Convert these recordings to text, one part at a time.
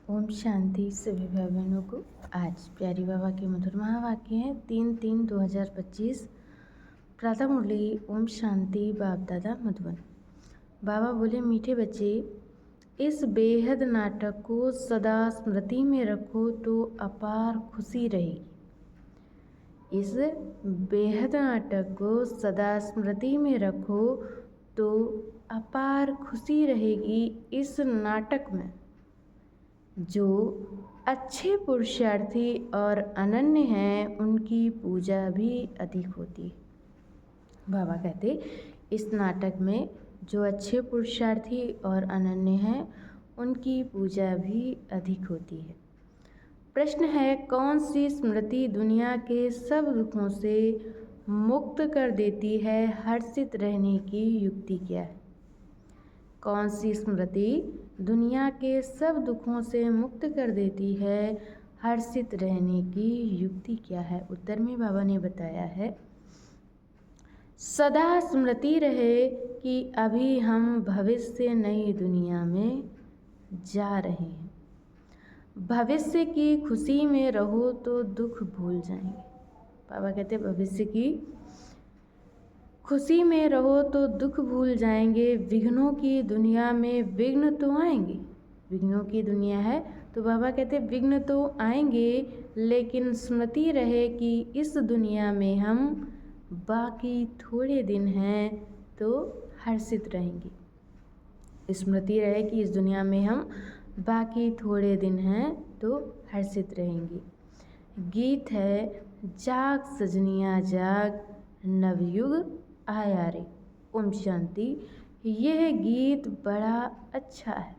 ओम शांति। सभी भाई बहनों को आज प्यारी बाबा के मधुर महावाक्य हैं 3/3/2025। प्रातः मुरली। ओम शांति। बाप दादा मधुबन। बाबा बोले, मीठे बच्चे, इस बेहद नाटक को सदा स्मृति में रखो तो अपार खुशी रहेगी। इस बेहद नाटक को सदा स्मृति में रखो तो अपार खुशी रहेगी। इस नाटक में जो अच्छे पुरुषार्थी और अनन्य हैं उनकी पूजा भी अधिक होती है। बाबा कहते, इस नाटक में जो अच्छे पुरुषार्थी और अनन्य हैं उनकी पूजा भी अधिक होती है। प्रश्न है, कौन सी स्मृति दुनिया के सब दुखों से मुक्त कर देती है? हर्षित रहने की युक्ति क्या है? कौन सी स्मृति दुनिया के सब दुखों से मुक्त कर देती है? हर्षित रहने की युक्ति क्या है? उत्तर में बाबा ने बताया है, सदा स्मृति रहे कि अभी हम भविष्य नई दुनिया में जा रहे हैं। भविष्य की खुशी में रहो तो दुख भूल जाएंगे। बाबा कहते, भविष्य की खुशी में रहो तो दुख भूल जाएंगे। विघ्नों की दुनिया में विघ्न तो आएंगे। विघ्नों की दुनिया है तो बाबा कहते विघ्न तो आएंगे, लेकिन स्मृति रहे कि इस दुनिया में हम बाकी थोड़े दिन हैं तो हर्षित रहेंगे। स्मृति रहे कि इस दुनिया में हम बाकी थोड़े दिन हैं तो हर्षित रहेंगे। गीत है, जाग सजनिया जाग, नवयुग आया रे। ओम शांति। यह गीत बड़ा अच्छा है।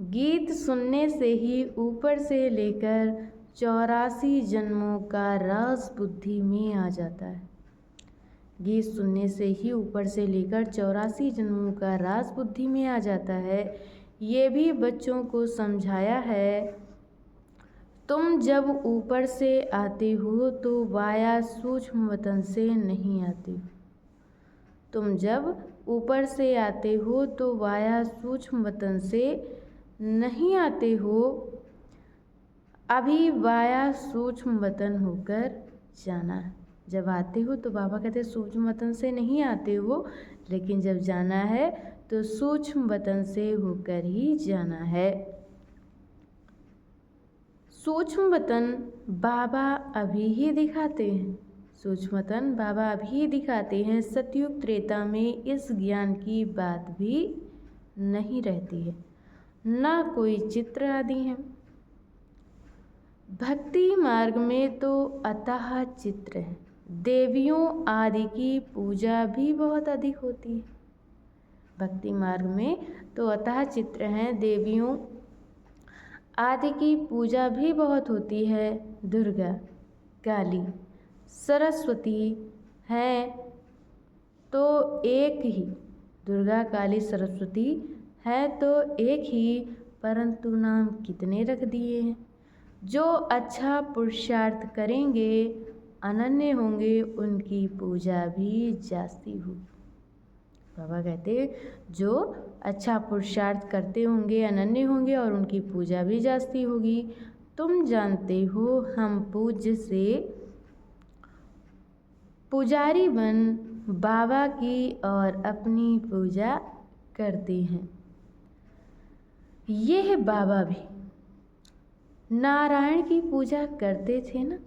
गीत सुनने से ही ऊपर से लेकर 84 जन्मों का राज बुद्धि में आ जाता है। गीत सुनने से ही ऊपर से लेकर 84 जन्मों का राज बुद्धि में आ जाता है। ये भी बच्चों को समझाया है। तुम जब ऊपर से आते हो तो वाया सूक्ष्म वतन से नहीं आते हो। तुम जब ऊपर से आते हो तो वाया सूक्ष्म वतन से नहीं आते हो। अभी वाया सूक्ष्म वतन होकर जाना है। जब आते हो तो बाबा कहते सूक्ष्म वतन से नहीं आते हो, लेकिन जब जाना है तो सूक्ष्म वतन से होकर ही जाना है। सूक्ष्म वतन बाबा अभी ही दिखाते हैं। सूक्ष्म वतन बाबा अभी दिखाते हैं। सतयुग त्रेता में इस ज्ञान की बात भी नहीं रहती है, ना कोई चित्र आदि है। भक्ति मार्ग में तो अतः चित्र है। देवियों आदि की पूजा भी बहुत अधिक होती है। भक्ति मार्ग में तो अतः चित्र हैं। देवियों आदि की पूजा भी बहुत होती है। दुर्गा, काली, सरस्वती हैं तो एक ही। दुर्गा, काली, सरस्वती है तो एक ही, परंतु नाम कितने रख दिए हैं। जो अच्छा पुरुषार्थ करेंगे, अनन्य होंगे, उनकी पूजा भी जास्ती होगी। बाबा कहते जो अच्छा पुरुषार्थ करते होंगे, अनन्य होंगे और उनकी पूजा भी जास्ती होगी। तुम जानते हो हम पूज्य से पुजारी बन बाबा की और अपनी पूजा करते हैं। यह बाबा भी नारायण की पूजा करते थे ना।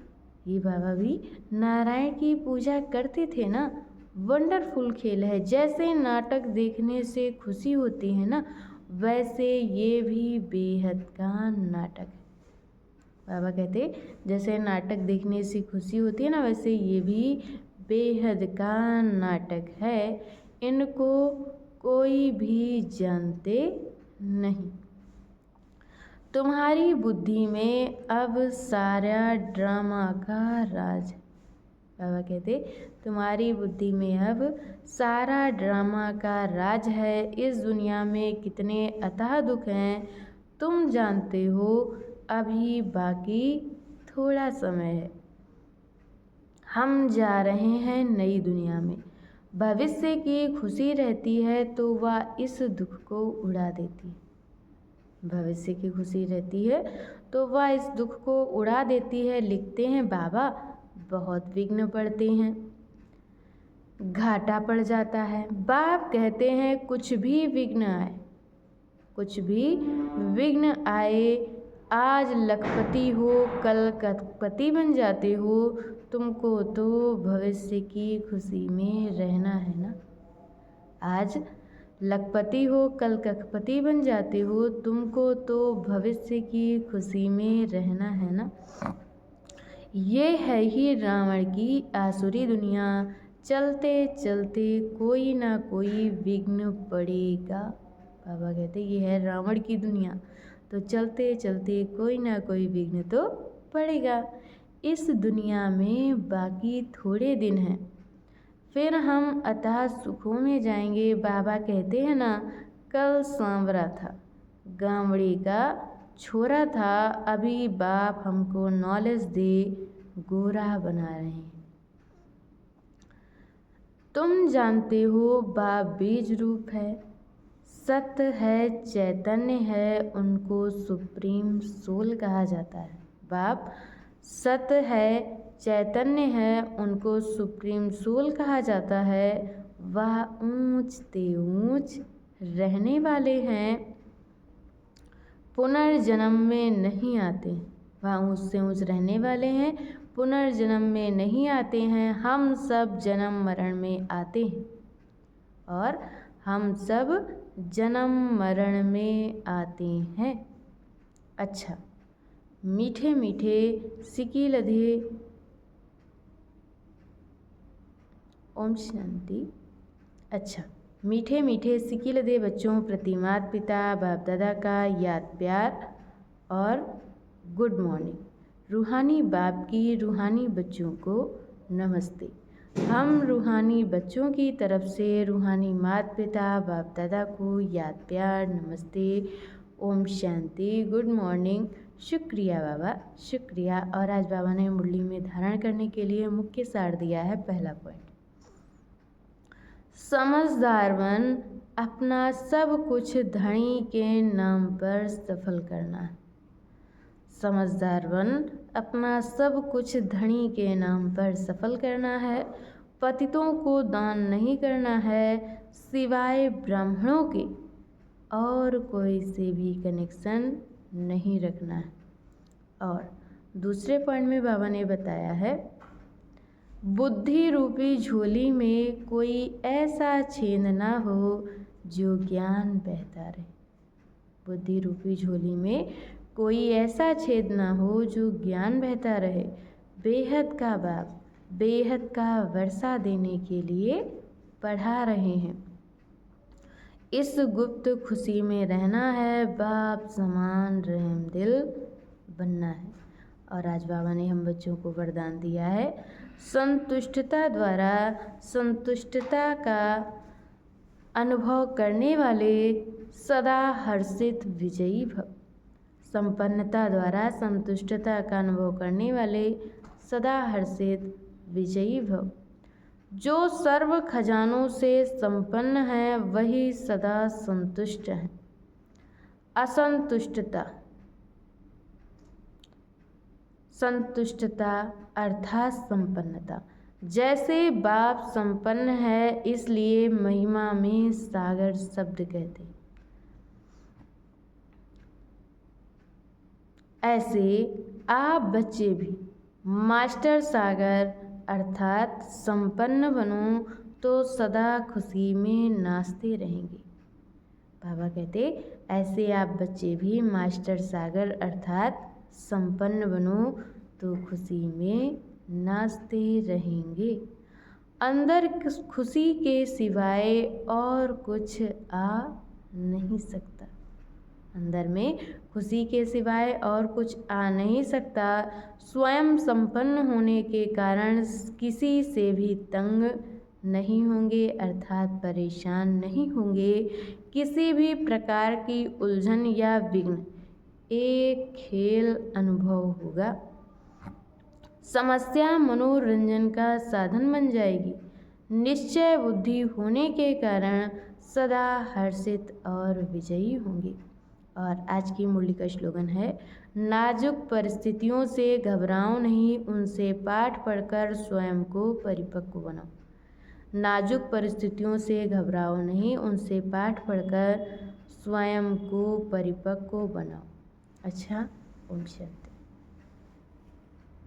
ये बाबा भी नारायण की पूजा करते थे ना। वंडरफुल खेल है। जैसे नाटक देखने से खुशी होती है ना, वैसे ये भी बेहद का नाटक है। बाबा कहते जैसे नाटक देखने से खुशी होती है ना, वैसे ये भी बेहद का नाटक है। इनको कोई भी जानते नहीं। तुम्हारी बुद्धि में अब सारा ड्रामा का राज है। बाबा कहते तुम्हारी बुद्धि में अब सारा ड्रामा का राज है। इस दुनिया में कितने अथाह दुख हैं तुम जानते हो। अभी बाकी थोड़ा समय है। हम जा रहे हैं नई दुनिया में। भविष्य की खुशी रहती है तो वह इस दुख को उड़ा देती है। भविष्य की खुशी रहती है तो वह इस दुख को उड़ा देती है। लिखते हैं बाबा बहुत विघ्न पड़ते हैं, घाटा पड़ जाता है। बाप कहते हैं कुछ भी विघ्न आए, कुछ भी विघ्न आए, आज लखपति हो कल करोड़पति बन जाते हो, तुमको तो भविष्य की खुशी में रहना है ना। आज लखपति हो कल करोड़पति बन जाते हो, तुमको तो भविष्य की खुशी में रहना है ना। ये है ही रावण की आसुरी दुनिया, चलते चलते कोई ना कोई विघ्न पड़ेगा। बाबा कहते ये है रावण की दुनिया, तो चलते चलते कोई ना कोई विघ्न तो पड़ेगा। इस दुनिया में बाकी थोड़े दिन हैं, फिर हम अतः सुखों में जाएंगे। बाबा कहते हैं ना, कल सांवरा था, गांवड़ी का छोरा था, अभी बाप हमको नॉलेज दे गोरा बना रहे हैं। तुम जानते हो बाप बीज रूप है, सत्य है, चैतन्य है, उनको सुप्रीम सोल कहा जाता है। बाप सत्य है, चैतन्य है, उनको सुप्रीम सोल कहा जाता है। वह ऊंच ते ऊंच रहने वाले हैं, पुनर्जन्म में नहीं आते। वह ऊंच से ऊंच रहने वाले हैं, पुनर्जन्म में नहीं आते हैं। हम सब जन्म मरण में आते हैं और हम सब जन्म मरण में आते हैं। अच्छा, मीठे मीठे सिकी लधे, ओम शांति। अच्छा, मीठे मीठे सिकी लधे बच्चों प्रति माता पिता बाप दादा का याद प्यार और गुड मॉर्निंग। रूहानी बाप की रूहानी बच्चों को नमस्ते। हम रूहानी बच्चों की तरफ से रूहानी माता पिता बाप दादा को याद प्यार नमस्ते, ओम शांति, गुड मॉर्निंग, शुक्रिया बाबा, शुक्रिया। और आज बाबा ने मुरली में धारण करने के लिए मुख्य सार दिया है। पहला पॉइंट, समझदार बन अपना सब कुछ धनी के नाम पर सफल करना है। समझदार बन अपना सब कुछ धनी के नाम पर सफल करना है। पतितों को दान नहीं करना है, सिवाय ब्राह्मणों के और कोई से भी कनेक्शन नहीं रखना है। और दूसरे पॉइंट में बाबा ने बताया है, बुद्धि रूपी झोली में कोई ऐसा छेद ना हो जो ज्ञान बहता रहे। बुद्धि रूपी झोली में कोई ऐसा छेद ना हो जो ज्ञान बहता रहे। बेहद का बाप बेहद का वर्षा देने के लिए पढ़ा रहे हैं। इस गुप्त खुशी में रहना है, बाप समान रहम दिल बनना है। और आज बाबा ने हम बच्चों को वरदान दिया है, संतुष्टता द्वारा संतुष्टता का अनुभव करने वाले सदा हर्षित विजयी भव। संपन्नता द्वारा संतुष्टता का अनुभव करने वाले सदा हर्षित विजयी भव। जो सर्व खजानों से संपन्न है वही सदा संतुष्ट है। असंतुष्टता संतुष्टता अर्थात संपन्नता। जैसे बाप संपन्न है इसलिए महिमा में सागर शब्द कहते हैं, ऐसे आप बच्चे भी मास्टर सागर अर्थात संपन्न बनो तो सदा खुशी में नाचते रहेंगे। बाबा कहते ऐसे आप बच्चे भी मास्टर सागर अर्थात संपन्न बनो तो खुशी में नाचते रहेंगे। अंदर खुशी के सिवाय और कुछ आ नहीं सकता। अंदर में खुशी के सिवाय और कुछ आ नहीं सकता। स्वयं संपन्न होने के कारण किसी से भी तंग नहीं होंगे अर्थात परेशान नहीं होंगे। किसी भी प्रकार की उलझन या विघ्न एक खेल अनुभव होगा। समस्या मनोरंजन का साधन बन जाएगी। निश्चय बुद्धि होने के कारण सदा हर्षित और विजयी होंगे। और आज की मुरली का स्लोगन है, नाजुक परिस्थितियों से घबराओ नहीं, उनसे पाठ पढ़कर स्वयं को परिपक्व बनाओ। नाजुक परिस्थितियों से घबराओ नहीं, उनसे पाठ पढ़कर स्वयं को परिपक्व बनाओ। अच्छा, ओम शांति।